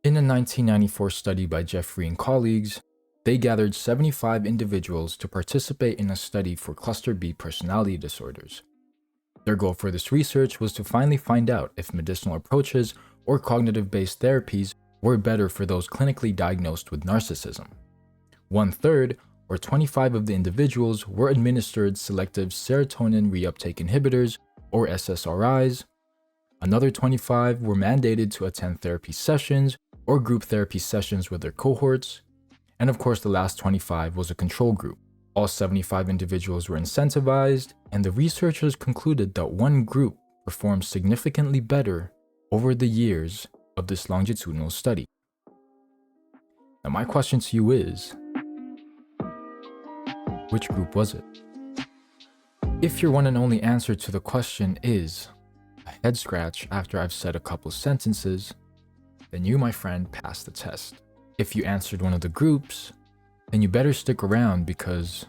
In a 1994 study by Jeffrey and colleagues, they gathered 75 individuals to participate in a study for cluster B personality disorders. Their goal for this research was to finally find out if medicinal approaches or cognitive-based therapies were better for those clinically diagnosed with narcissism. 1/3, or 25 of the individuals, were administered selective serotonin reuptake inhibitors, or SSRIs. Another 25 were mandated to attend therapy sessions or group therapy sessions with their cohorts. And of course, the last 25 was a control group. All 75 individuals were incentivized, and the researchers concluded that one group performed significantly better over the years of this longitudinal study. Now, my question to you is, which group was it? If your one and only answer to the question is a head scratch after I've said a couple sentences, then you, my friend, passed the test. If you answered one of the groups, then you better stick around because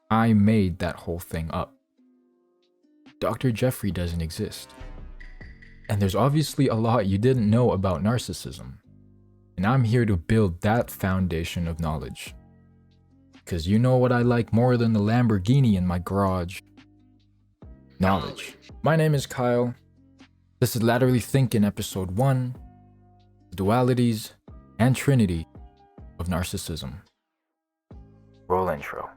I made that whole thing up. Dr. Jeffrey doesn't exist. And there's obviously a lot you didn't know about narcissism. And I'm here to build that foundation of knowledge. Because you know what I like more than the Lamborghini in my garage? Knowledge. My name is Kyle. This is Laterally Thinking Episode 1, The Dualities and Trinity of Narcissism. Roll intro.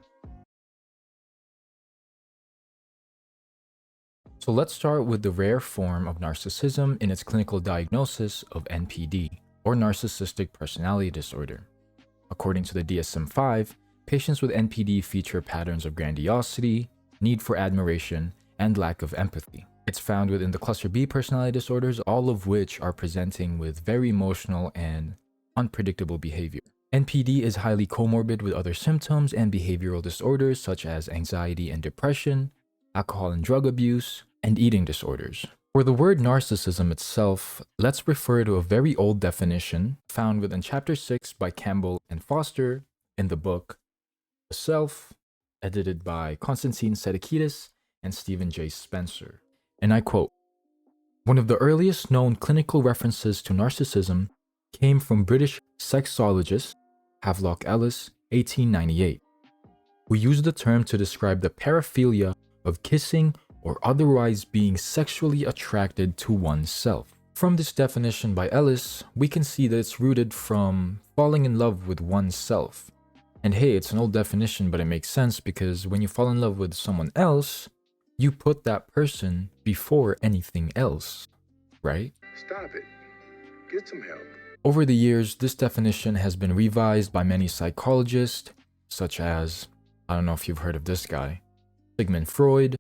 So let's start with the rare form of narcissism in its clinical diagnosis of NPD, or Narcissistic Personality Disorder. According to the DSM-5, patients with NPD feature patterns of grandiosity, need for admiration, and lack of empathy. It's found within the cluster B personality disorders, all of which are presenting with very emotional and unpredictable behavior. NPD is highly comorbid with other symptoms and behavioral disorders such as anxiety and depression, alcohol and drug abuse, and eating disorders. For the word narcissism itself, let's refer to a very old definition found within Chapter 6 by Campbell and Foster in the book The Self, edited by Konstantin Sedekidis and Stephen J. Spencer. And I quote, "One of the earliest known clinical references to narcissism came from British sexologist Havelock Ellis, 1898, who used the term to describe the paraphilia of kissing or otherwise being sexually attracted to oneself." From this definition by Ellis, we can see that it's rooted from falling in love with oneself. And hey, it's an old definition, but it makes sense because when you fall in love with someone else, you put that person before anything else, right? Stop it. Get some help. Over the years, this definition has been revised by many psychologists, such as, I don't know if you've heard of this guy, Sigmund Freud,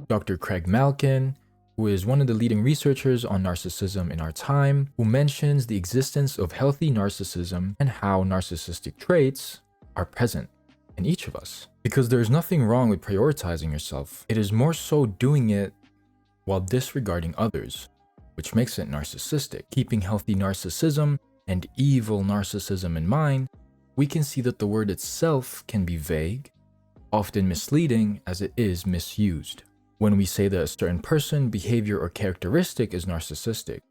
Dr. Craig Malkin, who is one of the leading researchers on narcissism in our time, who mentions the existence of healthy narcissism and how narcissistic traits are present in each of us. Because there's nothing wrong with prioritizing yourself. It is more so doing it while disregarding others, which makes it narcissistic. Keeping healthy narcissism and evil narcissism in mind, we can see that the word itself can be vague, often misleading as it is misused. When we say that a certain person, behavior, or characteristic is narcissistic,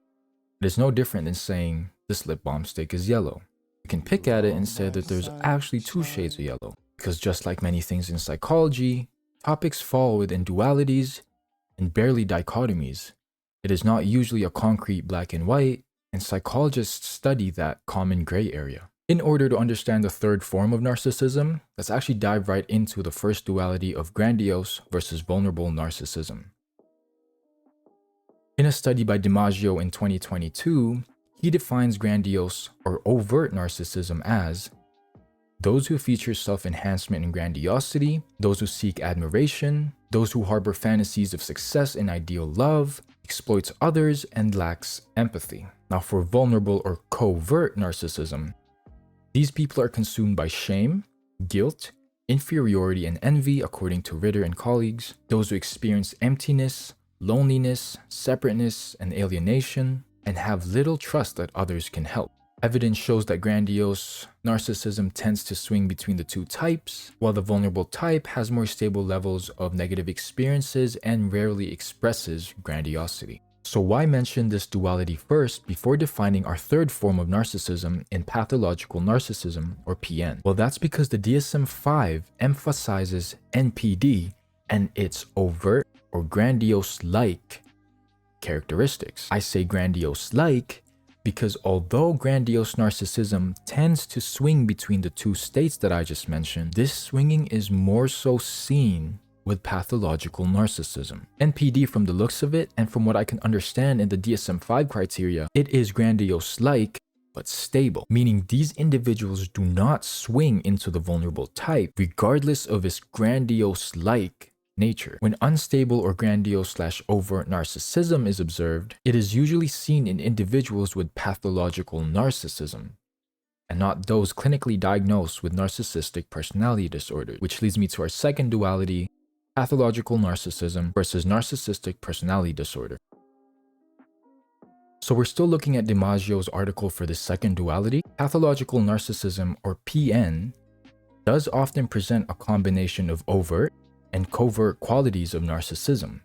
it is no different than saying this lip balm stick is yellow. You can pick at it and say that there's actually 2 shades of yellow. Because just like many things in psychology, topics fall within dualities and barely dichotomies. It is not usually a concrete black and white, and psychologists study that common gray area. In order to understand the third form of narcissism, let's actually dive right into the first duality of grandiose versus vulnerable narcissism. In a study by DiMaggio in 2022, he defines grandiose or overt narcissism as those who feature self-enhancement and grandiosity, those who seek admiration, those who harbor fantasies of success and ideal love, exploits others, and lacks empathy. Now, for vulnerable or covert narcissism, these people are consumed by shame, guilt, inferiority, and envy, according to Ritter and colleagues. Those who experience emptiness, loneliness, separateness, and alienation, and have little trust that others can help. Evidence shows that grandiose narcissism tends to swing between the two types, while the vulnerable type has more stable levels of negative experiences and rarely expresses grandiosity. So why mention this duality first before defining our third form of narcissism in pathological narcissism, or PN? Well, that's because the DSM-5 emphasizes NPD and its overt or grandiose-like characteristics. I say grandiose-like because although grandiose narcissism tends to swing between the two states that I just mentioned, this swinging is more so seen with pathological narcissism. NPD, from the looks of it, and from what I can understand in the DSM-5 criteria, it is grandiose-like but stable, meaning these individuals do not swing into the vulnerable type regardless of its grandiose-like nature. When unstable or grandiose/overt narcissism is observed, it is usually seen in individuals with pathological narcissism, and not those clinically diagnosed with narcissistic personality disorder, which leads me to our second duality, pathological narcissism versus narcissistic personality disorder. So we're still looking at DiMaggio's article for the second duality. Pathological narcissism, or PN, does often present a combination of overt and covert qualities of narcissism.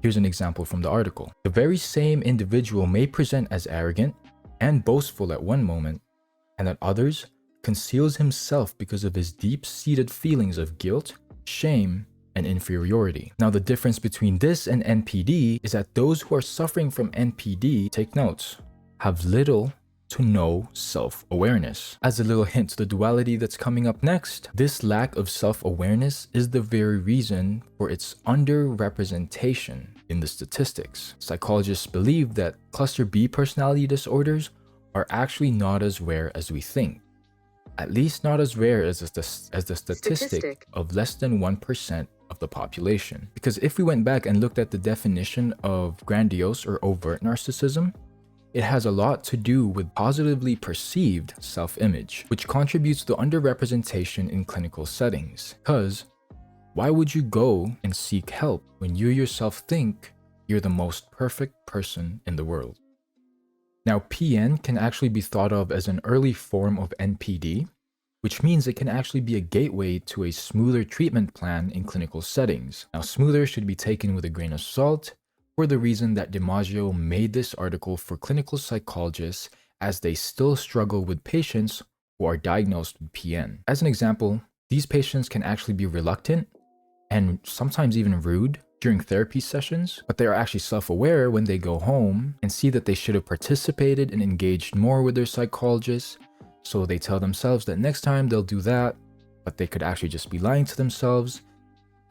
Here's an example from the article. The very same individual may present as arrogant and boastful at one moment, and at others conceals himself because of his deep-seated feelings of guilt, shame, and inferiority. Now, the difference between this and NPD is that those who are suffering from NPD, take notes, have little to no self-awareness. As a little hint to the duality that's coming up next, this lack of self-awareness is the very reason for its underrepresentation in the statistics. Psychologists believe that cluster B personality disorders are actually not as rare as we think. At least not as rare as the statistic of less than 1% of the population. Because if we went back and looked at the definition of grandiose or overt narcissism, it has a lot to do with positively perceived self-image, which contributes to underrepresentation in clinical settings. Because why would you go and seek help when you yourself think you're the most perfect person in the world? Now, PN can actually be thought of as an early form of NPD, which means it can actually be a gateway to a smoother treatment plan in clinical settings. Now, smoother should be taken with a grain of salt for the reason that DiMaggio made this article for clinical psychologists, as they still struggle with patients who are diagnosed with PN. As an example, these patients can actually be reluctant and sometimes even rude during therapy sessions, but they are actually self-aware when they go home and see that they should have participated and engaged more with their psychologist. So they tell themselves that next time they'll do that, but they could actually just be lying to themselves.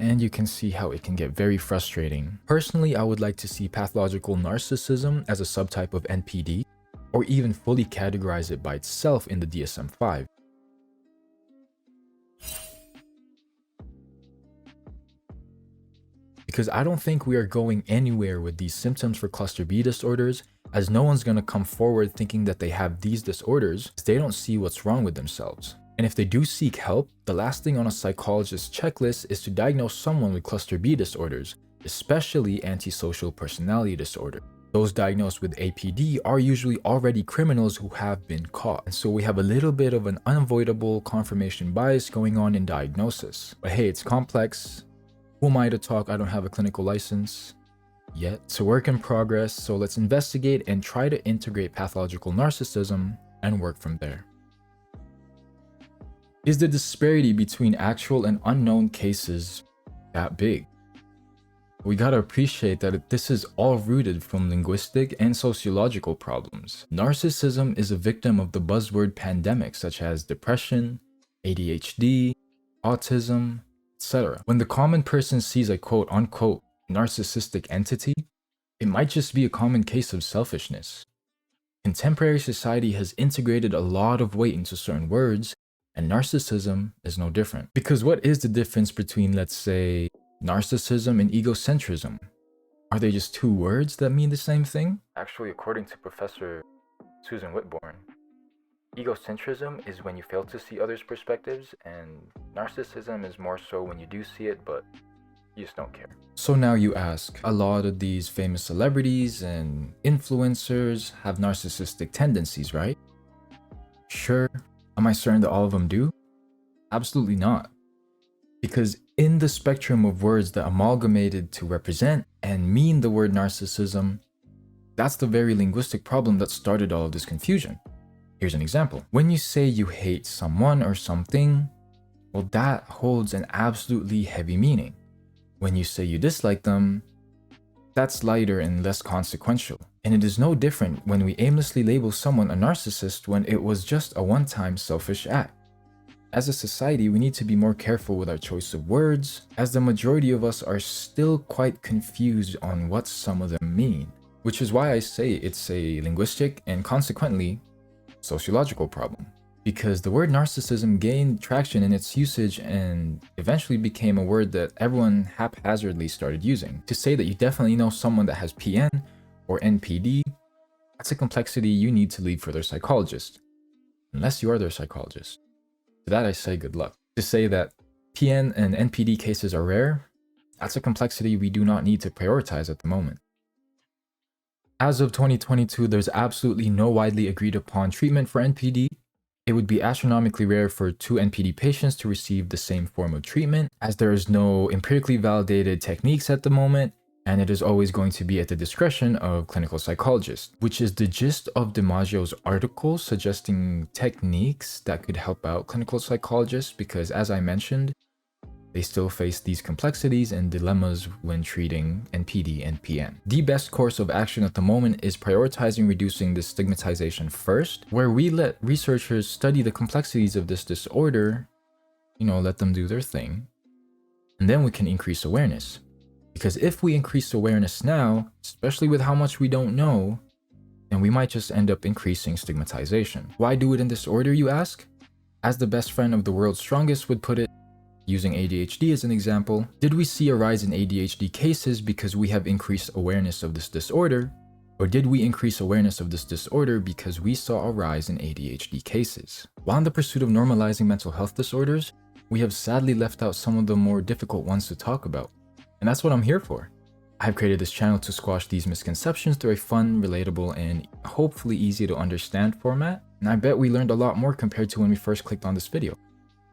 And you can see how it can get very frustrating. Personally, I would like to see pathological narcissism as a subtype of NPD, or even fully categorize it by itself in the DSM-5. Because I don't think we are going anywhere with these symptoms for cluster B disorders, as no one's going to come forward thinking that they have these disorders, as they don't see what's wrong with themselves. And if they do seek help, the last thing on a psychologist's checklist is to diagnose someone with cluster B disorders, especially antisocial personality disorder. Those diagnosed with APD are usually already criminals who have been caught. And so we have a little bit of an unavoidable confirmation bias going on in diagnosis. But hey, it's complex. Who am I to talk? I don't have a clinical license yet. It's a work in progress, so let's investigate and try to integrate pathological narcissism and work from there. Is the disparity between actual and unknown cases that big? We gotta appreciate that this is all rooted from linguistic and sociological problems. Narcissism is a victim of the buzzword pandemics such as depression, ADHD, autism, etc. When the common person sees a quote-unquote narcissistic entity, it might just be a common case of selfishness. Contemporary society has integrated a lot of weight into certain words, and narcissism is no different. Because what is the difference between, let's say, narcissism and egocentrism? Are they just two words that mean the same thing? Actually, according to Professor Susan Whitbourne, egocentrism is when you fail to see others' perspectives, and narcissism is more so when you do see it, but you just don't care. So now you ask, a lot of these famous celebrities and influencers have narcissistic tendencies, right? Sure. Am I certain that all of them do? Absolutely not. Because in the spectrum of words that amalgamated to represent and mean the word narcissism, That's the very linguistic problem that started all of this confusion. Here's an example. When you say you hate someone or something, well, that holds an absolutely heavy meaning. When you say you dislike them, that's lighter and less consequential. And it is no different when we aimlessly label someone a narcissist when it was just a one-time selfish act. As a society, we need to be more careful with our choice of words, as the majority of us are still quite confused on what some of them mean. Which is why I say it's a linguistic and consequently sociological problem. Because the word narcissism gained traction in its usage and eventually became a word that everyone haphazardly started using. To say that you definitely know someone that has PN or NPD, that's a complexity you need to leave for their psychologist. Unless you are their psychologist. To that I say good luck. To say that PN and NPD cases are rare, that's a complexity we do not need to prioritize at the moment. As of 2022, there's absolutely no widely agreed upon treatment for NPD. It would be astronomically rare for 2 NPD patients to receive the same form of treatment, as there is no empirically validated techniques at the moment, and it is always going to be at the discretion of clinical psychologists, which is the gist of DiMaggio's article suggesting techniques that could help out clinical psychologists, because as I mentioned, they still face these complexities and dilemmas when treating NPD and PN. The best course of action at the moment is prioritizing reducing this stigmatization first, where we let researchers study the complexities of this disorder, let them do their thing, and then we can increase awareness. Because if we increase awareness now, especially with how much we don't know, then we might just end up increasing stigmatization. Why do it in this order, you ask? As the best friend of the world's strongest would put it, using ADHD as an example, did we see a rise in ADHD cases because we have increased awareness of this disorder? Or did we increase awareness of this disorder because we saw a rise in ADHD cases? While in the pursuit of normalizing mental health disorders, we have sadly left out some of the more difficult ones to talk about. And that's what I'm here for. I have created this channel to squash these misconceptions through a fun, relatable, and hopefully easy to understand format. And I bet we learned a lot more compared to when we first clicked on this video.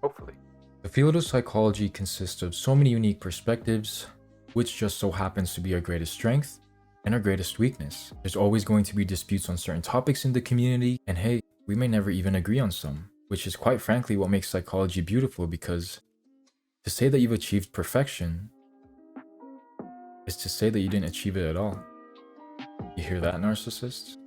Hopefully. The field of psychology consists of so many unique perspectives, which just so happens to be our greatest strength and our greatest weakness. There's always going to be disputes on certain topics in the community, and hey, we may never even agree on some, which is quite frankly what makes psychology beautiful, because to say that you've achieved perfection is to say that you didn't achieve it at all. You hear that, narcissists?